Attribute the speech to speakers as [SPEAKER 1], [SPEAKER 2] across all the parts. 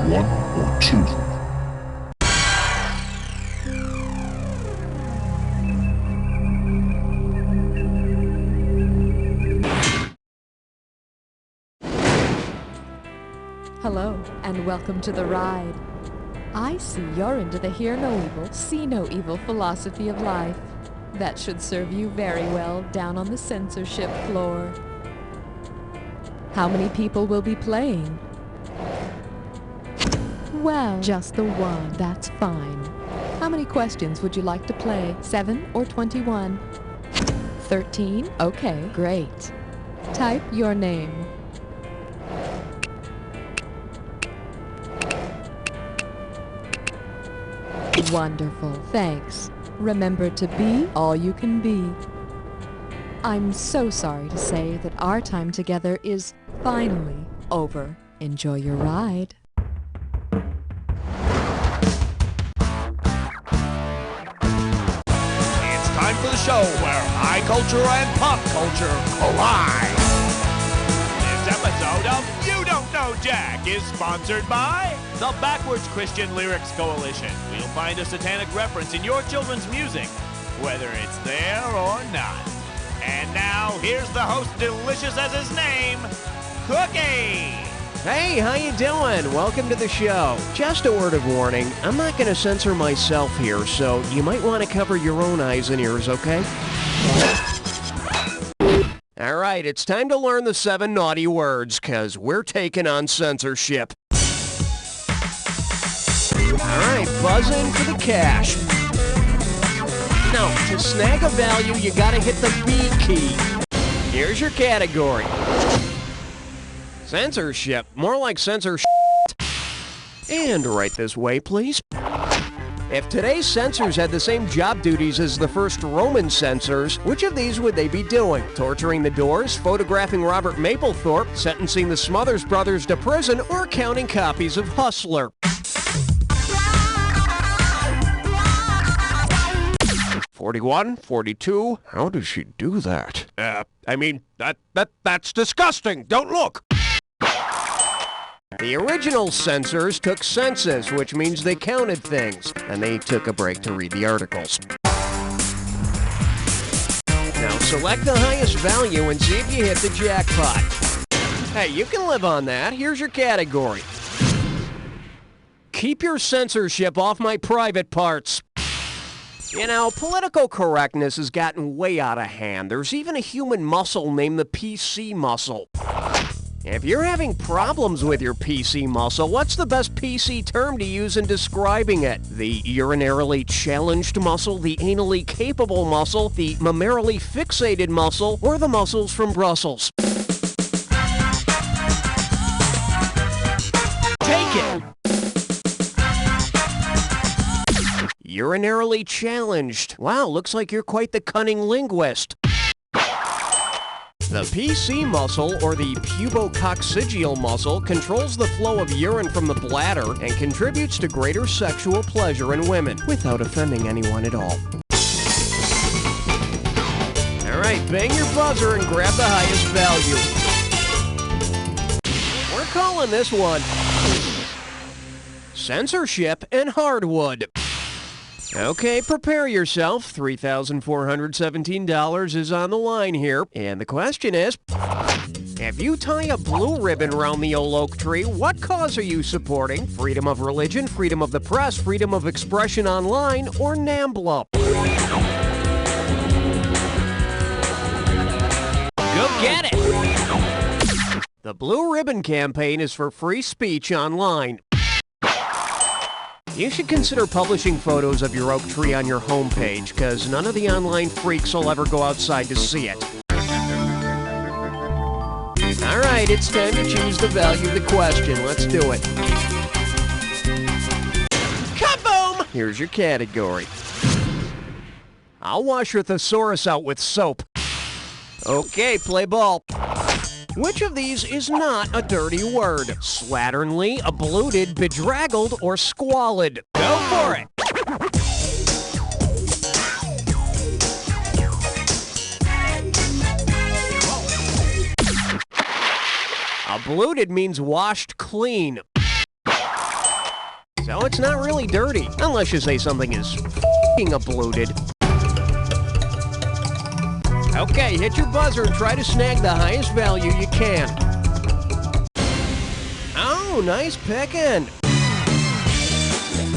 [SPEAKER 1] 1 or 2.
[SPEAKER 2] Hello, and welcome to the ride. I see you're into the hear no evil, see no evil philosophy of life. That should serve you very well down on the censorship floor. How many people will be playing? Well, just the one, that's fine. How many questions would you like to play? 7 or 21? 13? Okay, great. Type your name. Wonderful, thanks. Remember to be all you can be. I'm so sorry to say that our time together is finally over. Enjoy your ride.
[SPEAKER 3] It's time for the show where high culture and pop culture collide. This episode of You Don't Know Jack is sponsored by the Backwards Christian Lyrics Coalition. We'll find a satanic reference in your children's music, whether it's there or not. And now, here's the host, delicious as his name, Cookie!
[SPEAKER 4] Hey, how you doing? Welcome to the show. Just a word of warning, I'm not going to censor myself here, so you might want to cover your own eyes and ears, okay? All right, it's time to learn the 7 naughty words, because we're taking on censorship. All right, buzz in for the cash. Now, to snag a value, you gotta hit the B key. Here's your category. Censorship, more like censorship. And right this way, please. If today's censors had the same job duties as the first Roman censors, which of these would they be doing? Torturing the Doors, photographing Robert Mapplethorpe, sentencing the Smothers Brothers to prison, or counting copies of Hustler? 41, 42. How does she do that? That's disgusting. Don't look. The original censors took census, which means they counted things, and they took a break to read the articles. Now select the highest value and see if you hit the jackpot. Hey, you can live on that. Here's your category. Keep your censorship off my private parts. You know, political correctness has gotten way out of hand. There's even a human muscle named the PC muscle. If you're having problems with your PC muscle, what's the best PC term to use in describing it? The urinarily challenged muscle, the anally capable muscle, the mammarily fixated muscle, or the muscles from Brussels? Take it! Urinarily challenged. Wow, looks like you're quite the cunning linguist. The PC muscle, or the pubococcygeal muscle, controls the flow of urine from the bladder and contributes to greater sexual pleasure in women, without offending anyone at all. All right, bang your buzzer and grab the highest value. We're calling this one Censorship and Hardwood. Okay, prepare yourself. $3,417 is on the line here. And the question is, if you tie a blue ribbon around the old oak tree, what cause are you supporting? Freedom of religion, freedom of the press, freedom of expression online, or NAMBLA? Go get it! The Blue Ribbon Campaign is for free speech online. You should consider publishing photos of your oak tree on your homepage, because none of the online freaks will ever go outside to see it. All right, it's time to choose the value of the question. Let's do it. Kaboom! Here's your category. I'll wash your thesaurus out with soap. Okay, play ball. Which of these is not a dirty word? Slatternly, bloated, bedraggled, or squalid? Go for it! Bloated means washed clean. So it's not really dirty, unless you say something is f***ing obluded. Okay, hit your buzzer and try to snag the highest value you can. Oh, nice picking.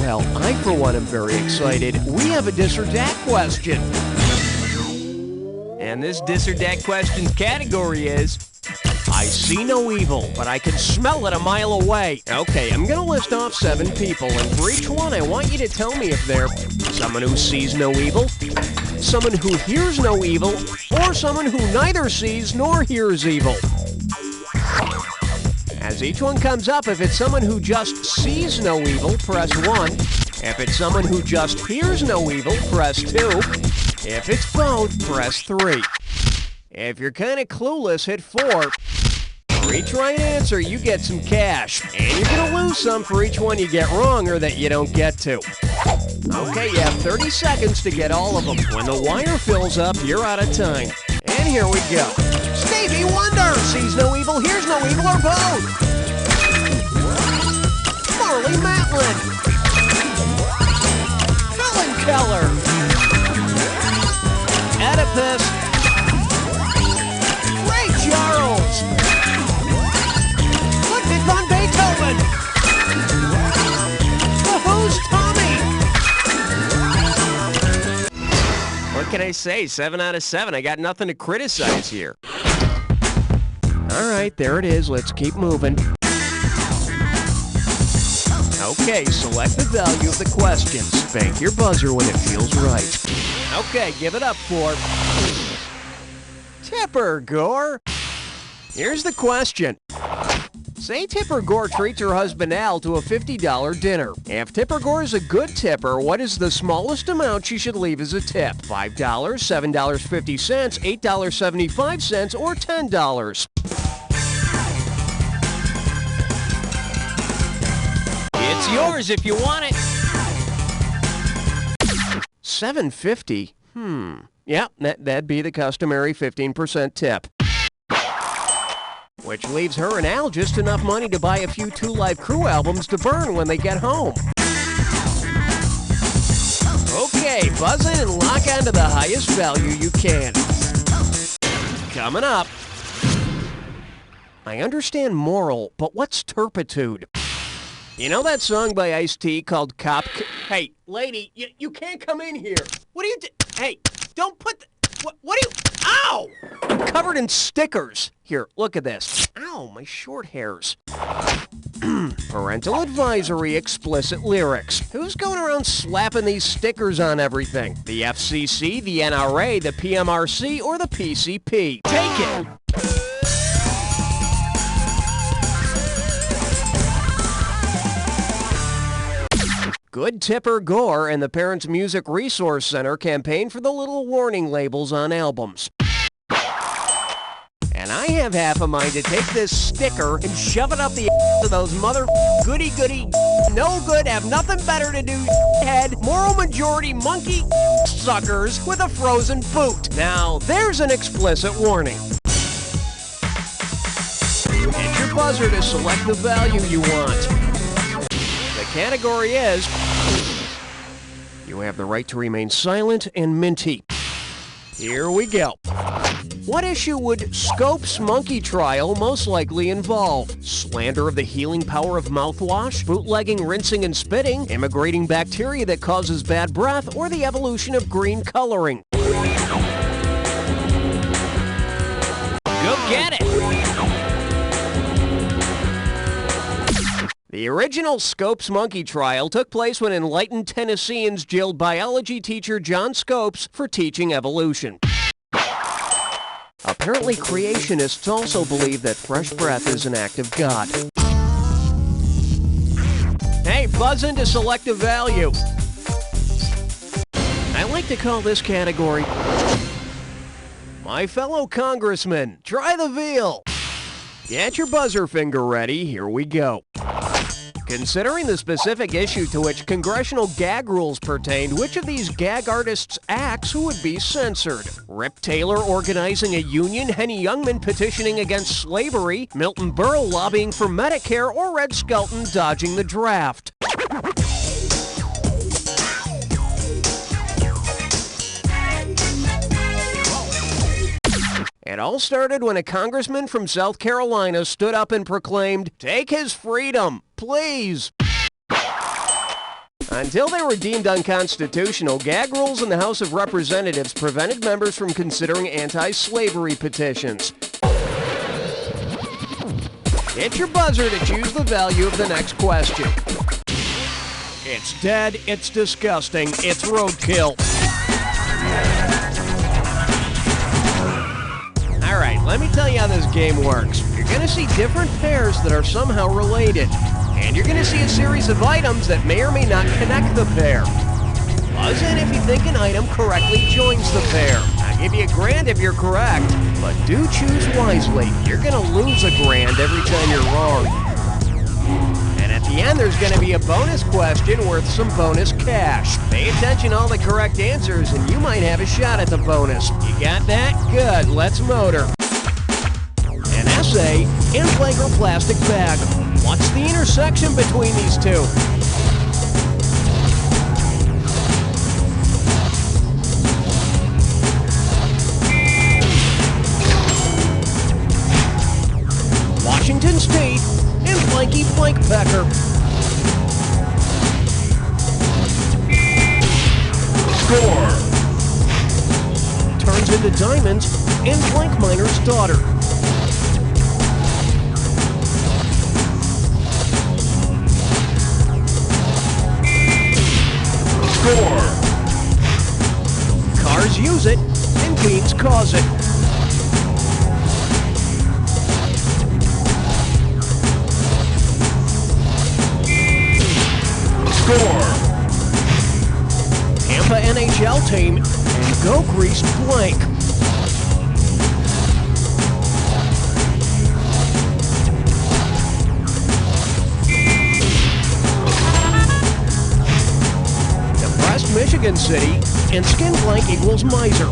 [SPEAKER 4] Well, I for one am very excited. We have a dis or dat question. And this dis or dat question's category is, I see no evil, but I can smell it a mile away. Okay, I'm gonna list off 7 people, and for each one, I want you to tell me if they're someone who sees no evil, someone who hears no evil, or someone who neither sees nor hears evil. As each one comes up, if it's someone who just sees no evil, press 1. If it's someone who just hears no evil, press 2. If it's both, press 3. If you're kind of clueless, hit 4. For each right answer, you get some cash. And you're going to lose some for each one you get wrong or that you don't get to. Okay, you have 30 seconds to get all of them. When the wire fills up, you're out of time. And here we go. Stevie Wonder sees no evil, hears no evil, or both. Marley Matlin. Helen Keller. Oedipus. Ray Charles. Ludwig von Beethoven. The Who's Tommy. What can I say? 7 out of 7. I got nothing to criticize here. All right, there it is. Let's keep moving. Okay, select the value of the question. Spank your buzzer when it feels right. Okay, give it up for Tipper Gore. Here's the question. Say Tipper Gore treats her husband Al to a $50 dinner. If Tipper Gore is a good tipper, what is the smallest amount she should leave as a tip? $5, $7.50, $8.75, or $10? It's yours if you want it. $7.50? Yeah, that'd be the customary 15% tip. Which leaves her and Al just enough money to buy a few Two Live Crew albums to burn when they get home. Okay, buzz in and lock onto the highest value you can. Coming up. I understand moral, but what's turpitude? You know that song by Ice-T called Cop... Hey, lady, you can't come in here. What are you Hey, don't put the... What are you... Ow! I'm covered in stickers. Here, look at this. Ow, my short hairs. Parental advisory, explicit lyrics. Who's going around slapping these stickers on everything? The FCC, the NRA, the PMRC, or the PCP? Take it! Good Tipper Gore and the Parents Music Resource Center campaign for the little warning labels on albums. And I have half a mind to take this sticker and shove it up the ass of those mother goody-goody, no good, have nothing better to do head, moral majority monkey suckers with a frozen boot. Now, there's an explicit warning. Hit your buzzer to select the value you want. The category is, you have the right to remain silent and minty. Here we go. What issue would Scope's monkey trial most likely involve? Slander of the healing power of mouthwash, bootlegging, rinsing, and spitting, immigrating bacteria that causes bad breath, or the evolution of green coloring? Go get it! The original Scopes monkey trial took place when enlightened Tennesseans jailed biology teacher John Scopes for teaching evolution. Apparently, creationists also believe that fresh breath is an act of God. Hey, buzz into selective value. I like to call this category, My Fellow Congressman, Try the Veal. Get your buzzer finger ready, here we go. Considering the specific issue to which congressional gag rules pertained, which of these gag artists' acts would be censored? Rip Taylor organizing a union, Henny Youngman petitioning against slavery, Milton Berle lobbying for Medicare, or Red Skelton dodging the draft? It all started when a congressman from South Carolina stood up and proclaimed, "Take his freedom, please." Until they were deemed unconstitutional, gag rules in the House of Representatives prevented members from considering anti-slavery petitions. Hit your buzzer to choose the value of the next question. It's dead, it's disgusting, it's roadkill. Alright, let me tell you how this game works. You're going to see different pairs that are somehow related. And you're going to see a series of items that may or may not connect the pair. Buzz in if you think an item correctly joins the pair. I'll give you $1,000 if you're correct, but do choose wisely. You're going to lose $1,000 every time you're wrong. And at the end, there's going to be a bonus question worth some bonus cash. Pay attention to all the correct answers, and you might have a shot at the bonus. You got that? Good. Let's motor. An essay and blank or plastic bag. What's the intersection between these two? Washington State and blanky blank pecker. Score! Turns into diamonds and blank miner's daughter. Score! Cars use it and beans cause it. Score! Tampa NHL team and go greased blank. Depressed Michigan City and skin blank equals miser.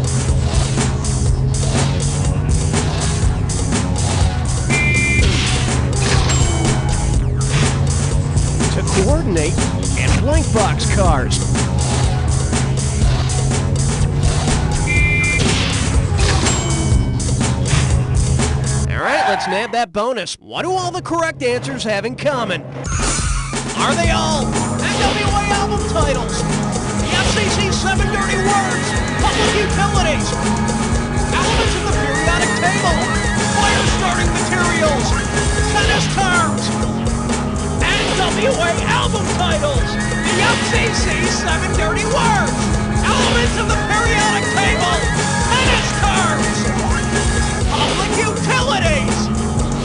[SPEAKER 4] To coordinate and blank box cars. Alright, let's nab that bonus. What do all the correct answers have in common? Are they all NWA album titles? The FCC 7 dirty words? Public utilities? Elements in the periodic table? Fire starting materials? Tennis terms? NWA album titles, the FCC 7 dirty words, elements of the periodic table, tennis terms, public utilities,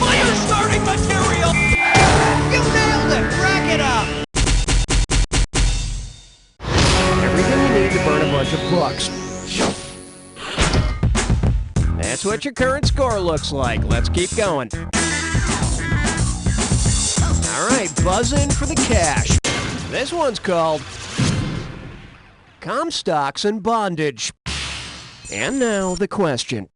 [SPEAKER 4] fire starting material. You nailed it, rack it up. Everything you need to burn a bunch of bucks. That's what your current score looks like. Let's keep going. Alright, buzz in for the cash. This one's called Comstocks and Bondage. And now the question.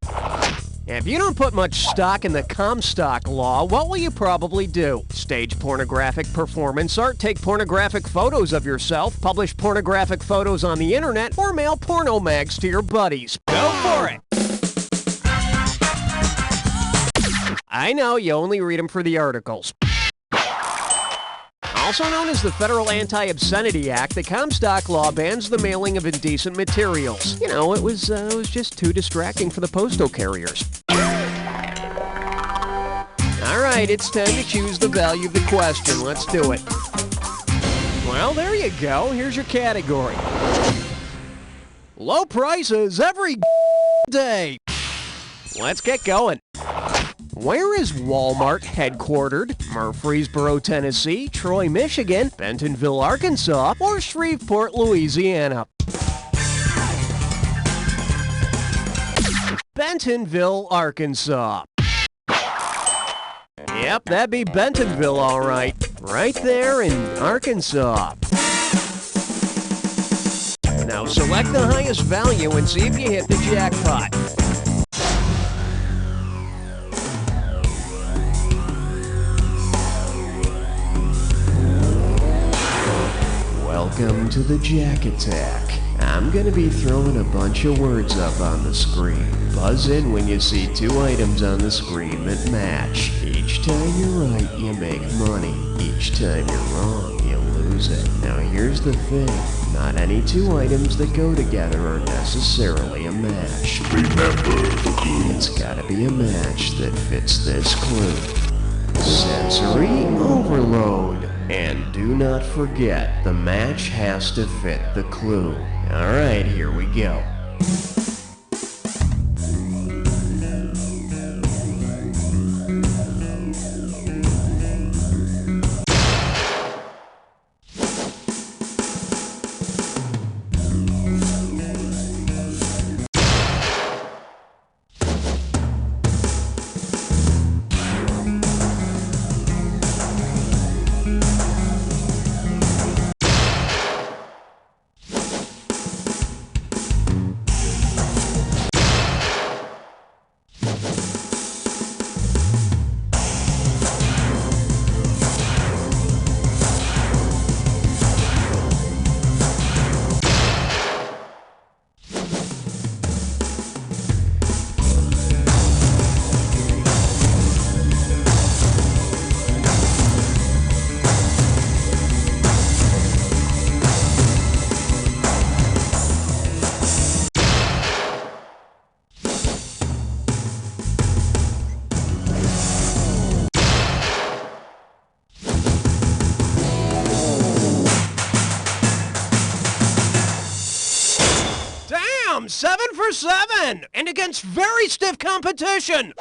[SPEAKER 4] If you don't put much stock in the Comstock law, what will you probably do? Stage pornographic performance art, take pornographic photos of yourself, publish pornographic photos on the internet, or mail porno mags to your buddies. Go for it! I know, you only read them for the articles. Also known as the Federal Anti-Obscenity Act, the Comstock law bans the mailing of indecent materials. You know, it was just too distracting for the postal carriers. Alright, it's time to choose the value of the question. Let's do it. Well, there you go. Here's your category. Low prices every day. Let's get going. Where is Walmart headquartered? Murfreesboro, Tennessee, Troy, Michigan, Bentonville, Arkansas, or Shreveport, Louisiana? Bentonville, Arkansas. Yep, that'd be Bentonville, all right. Right there in Arkansas. Now select the highest value and see if you hit the jackpot. Welcome to the Jack Attack. I'm gonna be throwing a bunch of words up on the screen. Buzz in when you see two items on the screen that match. Each time you're right, you make money. Each time you're wrong, you lose it. Now here's the thing. Not any two items that go together are necessarily a match.
[SPEAKER 1] Remember the clue.
[SPEAKER 4] It's gotta be a match that fits this clue. Sensory overload. And do not forget, the match has to fit the clue. Alright, here we go. Damn, 7 for 7, and against very stiff competition.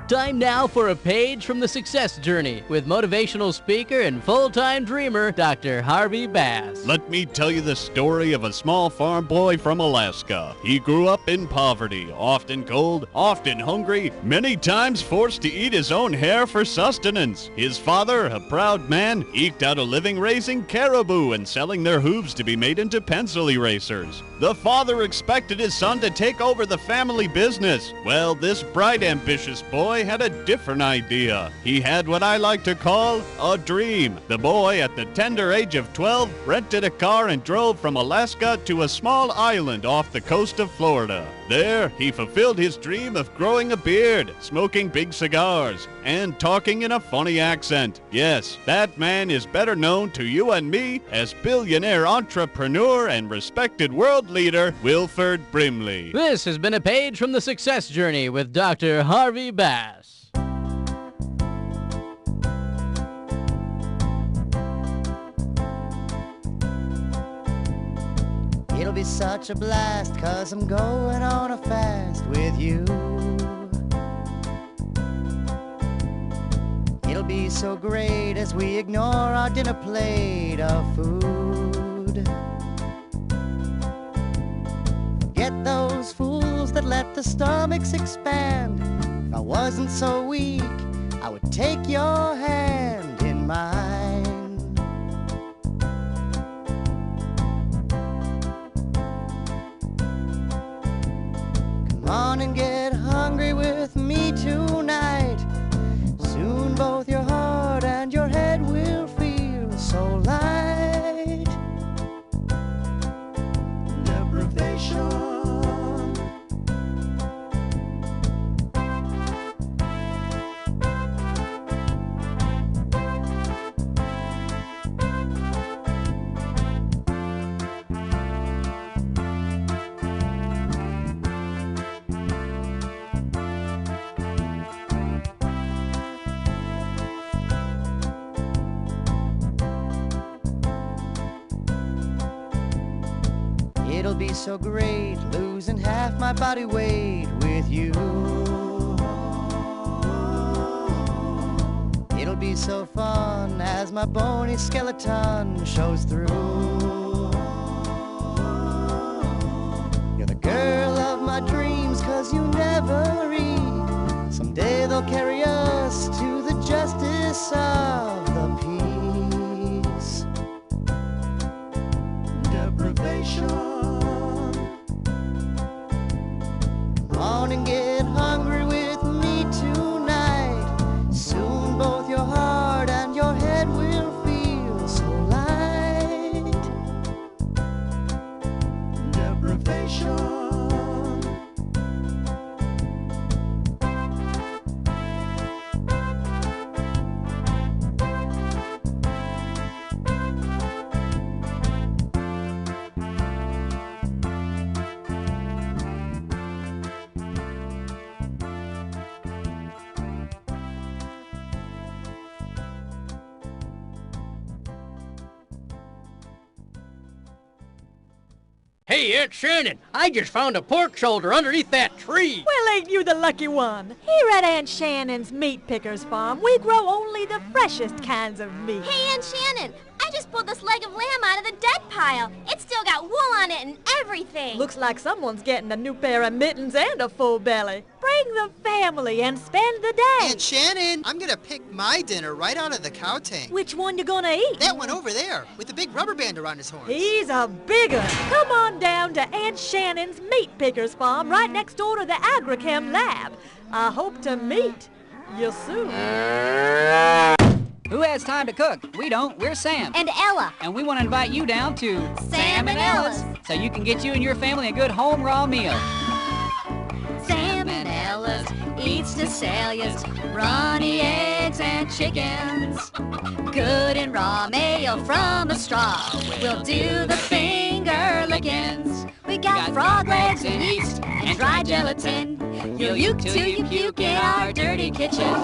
[SPEAKER 5] Time now for a page from the success journey with motivational speaker and full-time dreamer, Dr. Harvey Bass.
[SPEAKER 6] Let me tell you the story of a small farm boy from Alaska. He grew up in poverty, often cold, often hungry, many times forced to eat his own hair for sustenance. His father, a proud man, eked out a living raising caribou and selling their hooves to be made into pencil erasers. The father expected his son to take over the family business. Well, this bright, ambitious boy had a different idea. He had what I like to call a dream. The boy, at the tender age of 12, rented a car and drove from Alaska to a small island off the coast of Florida. There, he fulfilled his dream of growing a beard, smoking big cigars, and talking in a funny accent. Yes, that man is better known to you and me as billionaire entrepreneur and respected world leader Wilford Brimley.
[SPEAKER 5] This has been a page from the success journey with Dr. Harvey Bass.
[SPEAKER 7] It'll be such a blast, 'cause I'm going on a fast with you. It'll be so great as we ignore our dinner plate of food. Forget those fools that let the stomachs expand. If I wasn't so weak, I would take your hand in mine. Come on and get hungry with me tonight. Soon both your heart and your head will feel so light. Deprivation. It'll be so great, losing half my body weight with you. It'll be so fun as my bony skeleton shows through. You're the girl of my dreams, 'cause you never read. Someday they'll carry us to the justice of the peace. Deprivation.
[SPEAKER 5] Hey, Aunt Shannon, I just found a pork shoulder underneath that tree.
[SPEAKER 8] Well, ain't you the lucky one? Here at Aunt Shannon's Meat Pickers Farm, we grow only the freshest kinds of meat.
[SPEAKER 9] Hey, Aunt Shannon, I just pulled this leg of lamb out of the dead pile. It's still got wool on it and everything.
[SPEAKER 8] Looks like someone's getting a new pair of mittens and a full belly. Bring the family and spend the day.
[SPEAKER 10] Aunt Shannon, I'm gonna pick my dinner right out of the cow tank.
[SPEAKER 8] Which one you gonna eat?
[SPEAKER 10] That one over there, with the big rubber band around his horns.
[SPEAKER 8] He's a big one. Come on down to Aunt Shannon's Meat Pickers Farm right next door to the Agrichem Lab. I hope to meet you soon.
[SPEAKER 11] Who has time to cook? We don't. We're Sam.
[SPEAKER 9] And Ella.
[SPEAKER 11] And we want to invite you down to
[SPEAKER 9] Sam and Ella's.
[SPEAKER 11] so you can get you and your family a good home raw meal.
[SPEAKER 9] Sam and Ella's eats to sell yous, runny eggs and chickens. Good and raw mayo from a straw. We'll do the finger lickings. We got frog legs and yeast and dry gelatin. You'll uke till you puke in our dirty kitchen.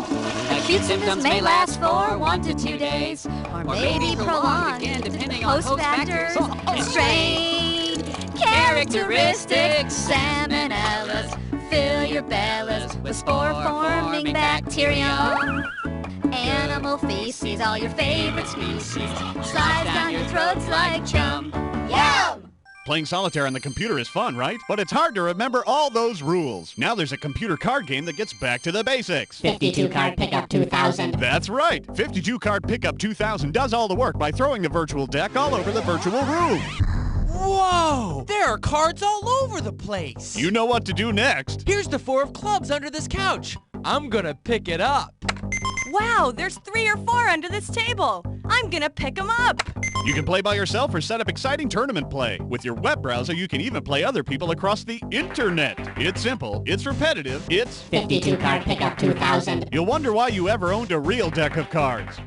[SPEAKER 9] Acute symptoms may last for 1 to 2 days, or maybe prolonged,
[SPEAKER 11] again, depending on
[SPEAKER 9] host factors and strain characteristics. Salmonellas fill your bellies with spore-forming bacterium. Animal feces, all your favorite species, slides down your throats like chum. Yum!
[SPEAKER 6] Playing solitaire on the computer is fun, right? But it's hard to remember all those rules. Now there's a computer card game that gets back to the basics.
[SPEAKER 12] 52 Card Pickup 2000.
[SPEAKER 6] That's right. 52 Card Pickup 2000 does all the work by throwing the virtual deck all over the virtual room.
[SPEAKER 13] Whoa! There are cards all over the place.
[SPEAKER 6] You know what to do next.
[SPEAKER 13] Here's the 4 of clubs under this couch. I'm gonna pick it up.
[SPEAKER 14] Wow, there's 3 or 4 under this table. I'm gonna pick them up.
[SPEAKER 6] You can play by yourself or set up exciting tournament play. With your web browser, you can even play other people across the internet. It's simple, it's repetitive, it's
[SPEAKER 12] 52 Card Pickup 2000.
[SPEAKER 6] You'll wonder why you ever owned a real deck of cards.